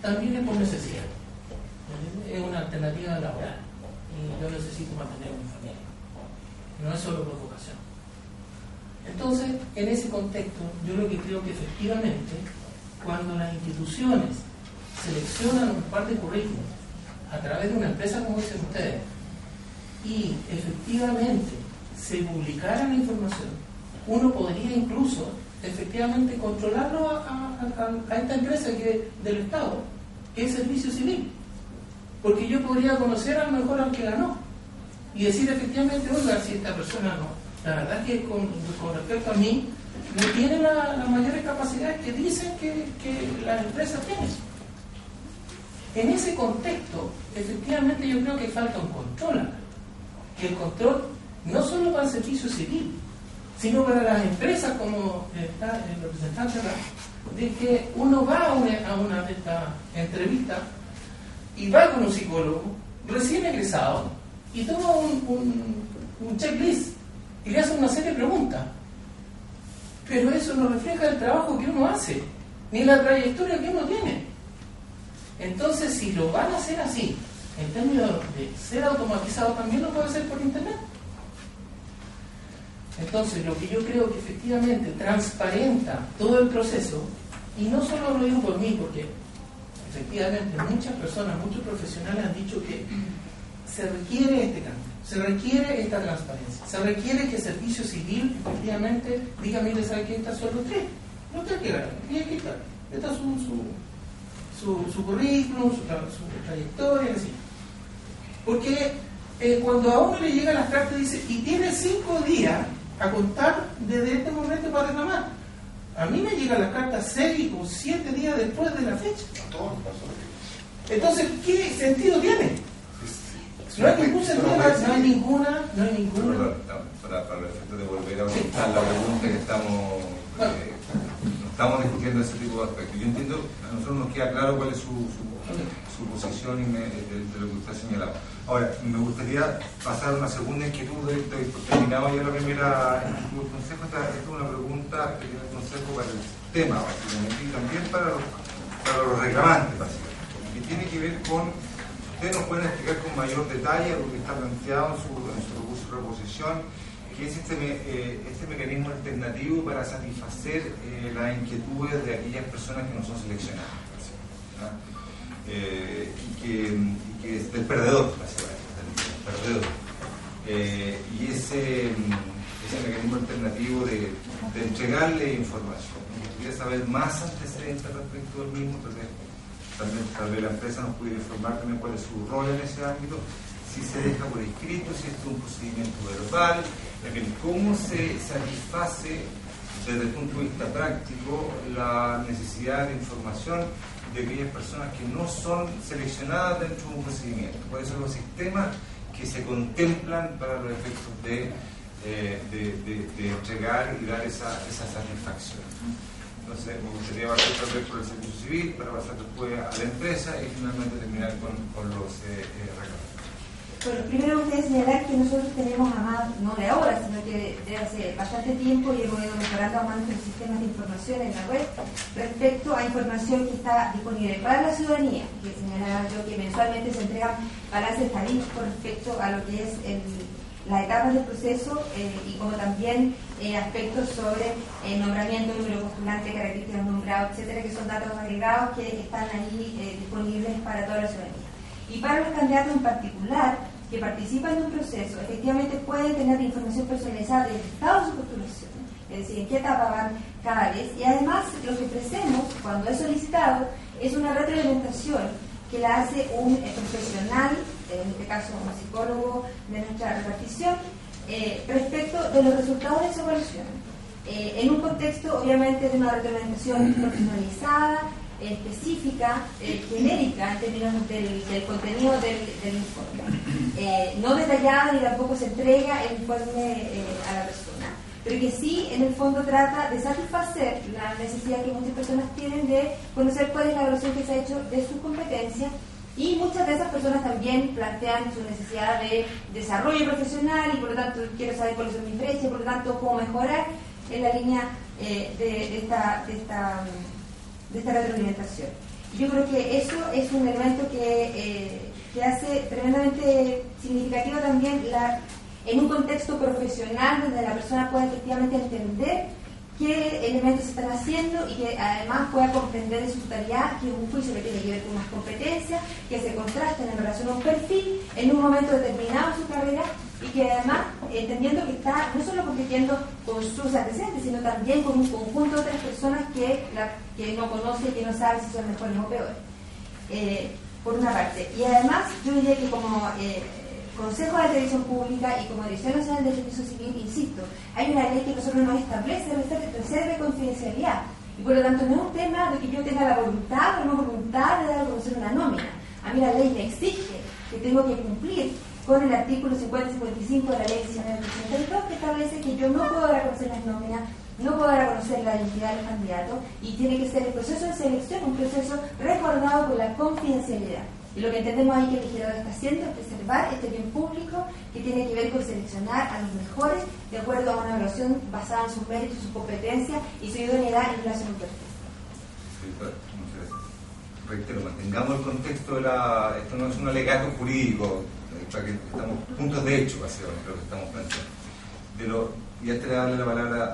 también es por necesidad. Es una alternativa laboral. Y yo necesito mantener mi familia. No es solo por vocación. Entonces, en ese contexto, yo lo que creo que efectivamente, cuando las instituciones seleccionan un par de currículums a través de una empresa como dicen ustedes, y efectivamente se publicara la información, uno podría incluso efectivamente controlarlo a esta empresa del Estado, que es Servicio Civil, porque yo podría conocer a lo mejor al que ganó y decir efectivamente, oiga, si esta persona no, la verdad es que con respecto a mí no tiene las mayores capacidades que dicen que las empresas tienen. En ese contexto, efectivamente yo creo que falta un control acá. Que el control no solo para el servicio civil, sino para las empresas, como está el representante acá, de que uno va a una de estas entrevistas y va con un psicólogo recién egresado y toma un checklist y le hace una serie de preguntas, pero eso no refleja el trabajo que uno hace ni la trayectoria que uno tiene. Entonces, si lo van a hacer así, en términos de ser automatizado, también lo puede hacer por internet. Entonces, lo que yo creo que efectivamente transparenta todo el proceso, y no solo lo digo por mí, porque efectivamente muchas personas, muchos profesionales han dicho que se requiere este cambio, se requiere esta transparencia, se requiere que el servicio civil efectivamente diga, mire, ¿sabe qué? Estas son los tres que ganan, y aquí está, esta es su currículum, su trayectoria, así. Porque cuando a uno le llegan las cartas dice, y tiene 5 días a contar desde este momento para reclamar. A mí me llegan las cartas 6 o 7 días después de la fecha. Entonces, ¿qué sentido tiene? No hay ningún sentido, no hay ninguna. Para el efecto de volver a orientar la pregunta que estamos discutiendo ese tipo de aspectos. Yo entiendo, a nosotros nos queda claro cuál es su posición y de lo que usted ha señalado. Ahora, me gustaría pasar a una segunda inquietud, terminaba ya la primera inquietud del consejo. Esta es una pregunta que tiene el consejo para el sistema, básicamente, y también para los reclamantes, básicamente, que tiene que ver con, ustedes nos pueden explicar con mayor detalle lo que está planteado en su recurso de reposición, que es este mecanismo alternativo para satisfacer las inquietudes de aquellas personas que no son seleccionadas, ¿no? Y que es del perdedor, básicamente, del perdedor. Y ese mecanismo alternativo de entregarle información. Me gustaría saber más antecedentes respecto del mismo, tal vez la empresa nos pudiera informar también cuál es su rol en ese ámbito, si se deja por escrito, si esto es un procedimiento verbal, cómo se satisface desde el punto de vista práctico la necesidad de información de aquellas personas que no son seleccionadas dentro de un procedimiento. ¿Cuáles son los sistemas que se contemplan para los efectos de entregar y dar esa satisfacción? Entonces, me gustaría partir tal vez por el servicio civil para pasar después a la empresa y finalmente terminar con los reclamos. Bueno, primero me gustaría señalar que nosotros tenemos, además, no de ahora, sino que desde hace bastante tiempo y hemos ido mejorando a mano los sistemas de información en la web respecto a información que está disponible para la ciudadanía, que señalaba yo que mensualmente se entregan balances estadísticos respecto a lo que es las etapas del proceso y como también aspectos sobre nombramiento, número de postulantes, características nombrados, etcétera, que son datos agregados que están ahí disponibles para toda la ciudadanía. Y para los candidatos en particular que participan en un proceso, efectivamente pueden tener información personalizada del estado de su postulación, es decir, en qué etapa van cada vez. Y además, lo que ofrecemos cuando es solicitado es una retroalimentación que la hace un profesional, en este caso un psicólogo de nuestra repartición, respecto de los resultados de su evaluación. En un contexto, obviamente, de una retroalimentación personalizada, específica, genérica en términos del contenido del informe. No detallada ni tampoco se entrega el informe a la persona, pero que sí, en el fondo, trata de satisfacer la necesidad que muchas personas tienen de conocer cuál es la evaluación que se ha hecho de sus competencias, y muchas de esas personas también plantean su necesidad de desarrollo profesional y por lo tanto quiero saber cuáles son mis brechas, por lo tanto cómo mejorar en la línea de esta retroalimentación. Yo creo que eso es un elemento que hace tremendamente significativo también en un contexto profesional donde la persona pueda efectivamente entender qué elementos se están haciendo y que además pueda comprender en su totalidad que es un juicio que tiene que ver con unas competencias que se contrastan en relación a un perfil en un momento determinado de su carrera y que además entendiendo que está no solo compitiendo con sus antecedentes sino también con un conjunto de otras personas que no conoce y que no sabe si son mejores o peores, por una parte. Y además yo diría que como Consejo de la Televisión Pública y como Dirección Nacional de Servicio Civil, insisto, hay una ley que nosotros nos establece reserva de confidencialidad y por lo tanto no es un tema de que yo tenga la voluntad o no voluntad de dar a conocer una nómina. A mí la ley me exige que tengo que cumplir con el artículo 50-55 de la ley 1982 que establece que yo no puedo dar a conocer las nóminas, no puedo dar a conocer la identidad de los candidatos y tiene que ser el proceso de selección un proceso resguardado por la confidencialidad. Y lo que entendemos ahí que el legislador está haciendo es preservar este bien público que tiene que ver con seleccionar a los mejores de acuerdo a una evaluación basada en sus méritos, sus competencias y su idoneidad en relación a un perfil. Reitero, mantengamos el contexto esto no es un alegato jurídico, para que estamos puntos de hecho, básicamente, lo que estamos planteando. Y antes de darle la palabra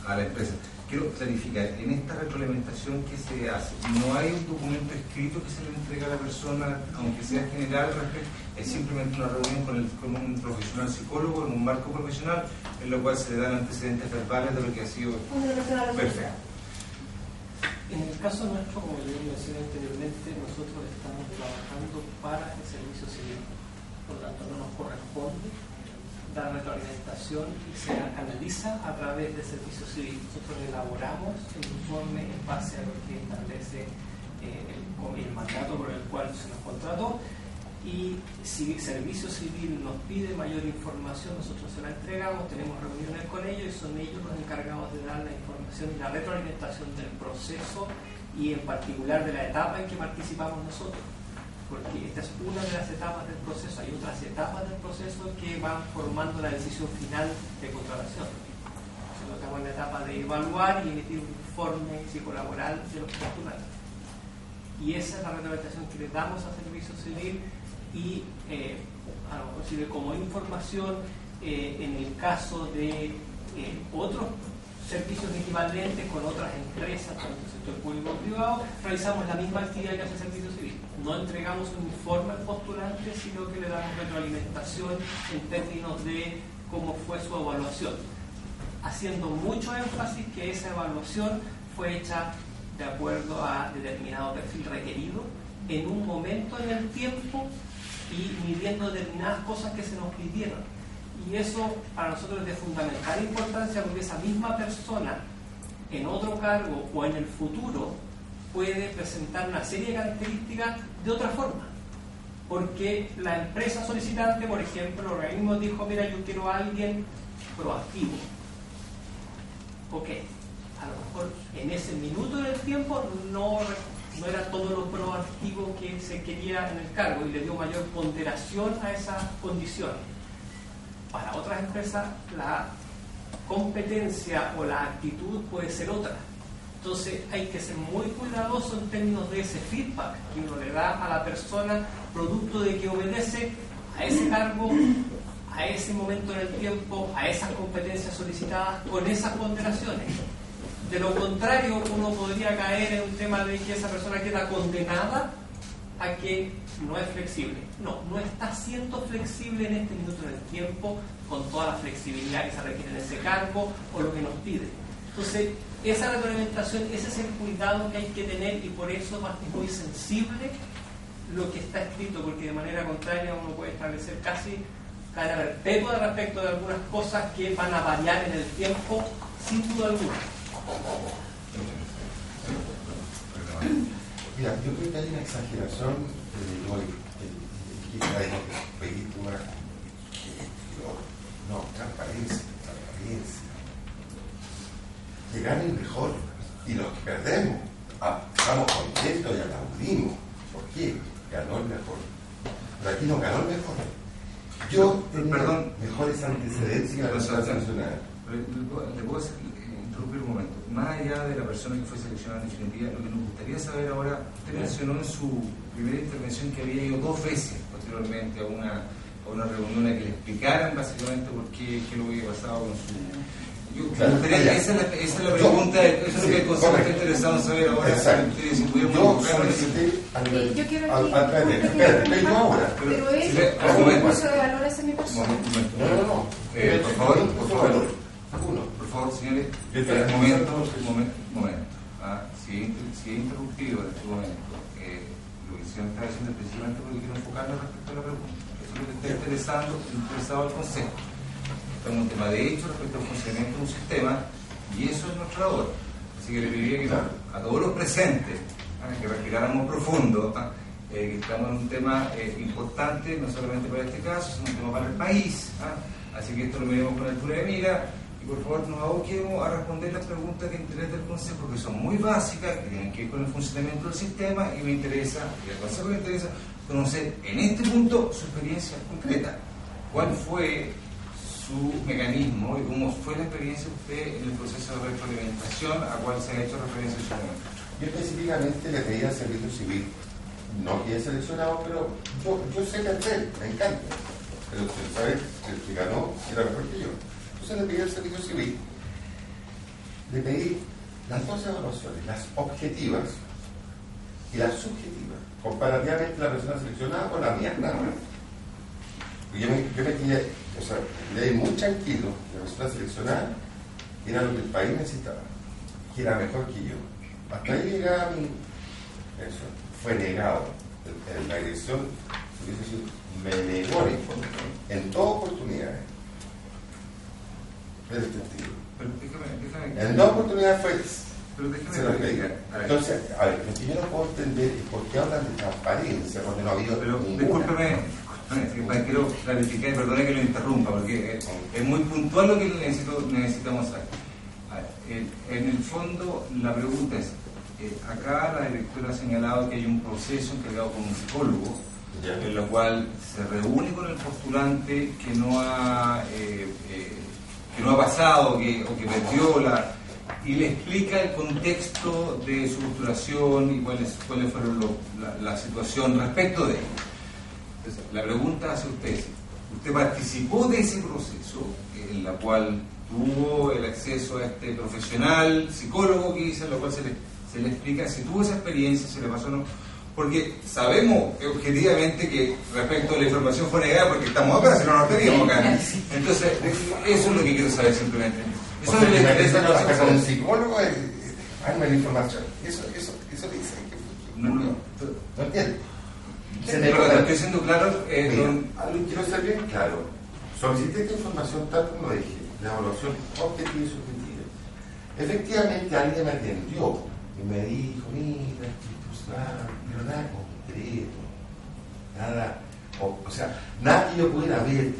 a la empresa, quiero clarificar, en esta retroalimentación que se hace, no hay un documento escrito que se le entrega a la persona, aunque sea general, es simplemente una reunión con un profesional psicólogo en un marco profesional, en lo cual se le dan antecedentes verbales de lo que ha sido perfecto. En el caso nuestro, como yo mencioné anteriormente, nosotros estamos trabajando para el servicio civil, por lo tanto no nos corresponde dar retroalimentación y se analiza a través del servicio civil. Nosotros elaboramos el informe en base a lo que establece el mandato por el cual se nos contrató y si el servicio civil nos pide mayor información, nosotros se la entregamos, tenemos reuniones con ellos y son ellos los encargados de dar la información y la retroalimentación del proceso y en particular de la etapa en que participamos nosotros. Porque esta es una de las etapas del proceso, hay otras etapas del proceso que van formando la decisión final de contratación. Nosotros estamos en la etapa de evaluar y emitir un informe psicolaboral de los postulantes. Y esa es la retroalimentación que le damos al servicio civil y a lo mejor sirve como información en el caso de otros servicios equivalentes con otras empresas, tanto el sector público como privado, realizamos la misma actividad que hace el servicio civil. No entregamos un informe al postulante, sino que le damos retroalimentación en términos de cómo fue su evaluación, haciendo mucho énfasis que esa evaluación fue hecha de acuerdo a determinado perfil requerido, en un momento en el tiempo y midiendo determinadas cosas que se nos pidieron. Y eso para nosotros es de fundamental importancia porque esa misma persona en otro cargo o en el futuro puede presentar una serie de características de otra forma. Porque la empresa solicitante, por ejemplo, el organismo dijo, mira, yo quiero a alguien proactivo. Ok, a lo mejor en ese minuto del tiempo no era todo lo proactivo que se quería en el cargo y le dio mayor ponderación a esa condición. Para otras empresas la competencia o la actitud puede ser otra. Entonces hay que ser muy cuidadoso en términos de ese feedback que uno le da a la persona producto de que obedece a ese cargo, a ese momento en el tiempo, a esas competencias solicitadas con esas ponderaciones. De lo contrario, uno podría caer en un tema de que esa persona queda condenada a que no es flexible. No está siendo flexible en este minuto en el tiempo con toda la flexibilidad que se requiere en ese cargo o lo que nos pide. Entonces, esa retroalimentación, ese es el cuidado que hay que tener y por eso es muy sensible lo que está escrito, porque de manera contraria uno puede establecer casi cadena perpetua respecto de algunas cosas que van a variar en el tiempo sin duda alguna. Mira, yo creo que hay una exageración transparencia. Que gane el mejor y los que perdemos estamos contentos y aplaudimos. ¿Por qué? Ganó el mejor. Pero aquí no ganó el mejor. Yo tenía mejores antecedentes que la Constitución Nacional. ¿Le puedo hacer interrumpir un momento. Más allá de la persona que fue seleccionada en definitiva, lo que nos gustaría saber ahora, usted mencionó en su primera intervención que había ido 2 veces posteriormente a una reunión a que le explicaran básicamente por qué lo había pasado con su... esa es la pregunta, eso es lo que el Consejo está interesado en saber ahora. Yo solicité yo quiero espérate, yo ahora. Pero él puso de valor a mi persona. No. Por favor. Uno. Por favor, señores, un momento. Si he interrumpido en este momento, lo que el señor está diciendo es precisamente porque quiero enfocarme respecto a la pregunta. Eso es lo que está interesado al Consejo. Estamos en un tema de hecho respecto al funcionamiento de un sistema, y eso es nuestra labor. Así que le pediría que a todos los presentes que respiráramos profundo, que estamos en un tema importante, no solamente para este caso, sino un tema para el país. Así que esto lo miremos con altura de mira. Y por favor nos aboquemos a responder las preguntas de interés del Consejo, que son muy básicas, que tienen que ver con el funcionamiento del sistema, y me interesa, y al Consejo le interesa, conocer en este punto su experiencia concreta. ¿Cuál fue su mecanismo y cómo fue la experiencia de usted en el proceso de retroalimentación a cual se ha hecho referencia en su momento? Yo específicamente le pedí al servicio civil, no que he seleccionado, pero yo sé que hacer, me encanta. Pero usted sabe que el que ganó era mejor que yo. Entonces le pedí al servicio civil, le pedí las 2 evaluaciones, las objetivas y las subjetivas, comparativamente la persona seleccionada con la mía, nada más. Yo me quedé, leí muy tranquilo, la persona seleccionada era lo que el país necesitaba, que era mejor que yo. Hasta ahí llegaba eso fue negado. En la dirección me negó la información en todas oportunidades. Pero déjame. En 2 oportunidades fue. Pero déjame se lo pedí. Entonces, a ver, lo que yo no puedo entender es por qué hablan de transparencia cuando no ha habido. Pero ninguna. discúlpeme, quiero clarificar y perdone que lo interrumpa, porque es muy puntual lo que necesitamos saber. En el fondo, la pregunta es: acá la directora ha señalado que hay un proceso encargado por un psicólogo, en lo cual se reúne con el postulante que no ha pasado o que perdió y le explica el contexto de su postulación y cuáles fueron la situación respecto de ello. Entonces, la pregunta hacia usted: ¿usted participó de ese proceso en la cual tuvo el acceso a este profesional psicólogo que dice, en lo cual se le explica si tuvo esa experiencia, si le pasó o no? Porque sabemos objetivamente que respecto a la información fue negada porque estamos acá, si no nos teníamos acá. Entonces, eso es lo que quiero saber simplemente. Eso es lo que le interesa trabajar con un psicólogo, hazme la información. Eso dice. No entiendo. Pero estoy siendo claro. Quiero ser bien claro. Solicité esta información tal como lo dije, la evaluación objetiva y subjetiva. Efectivamente, alguien me atendió y me dijo, mira, pero nada concreto, nada, o sea, nada que yo pudiera ver,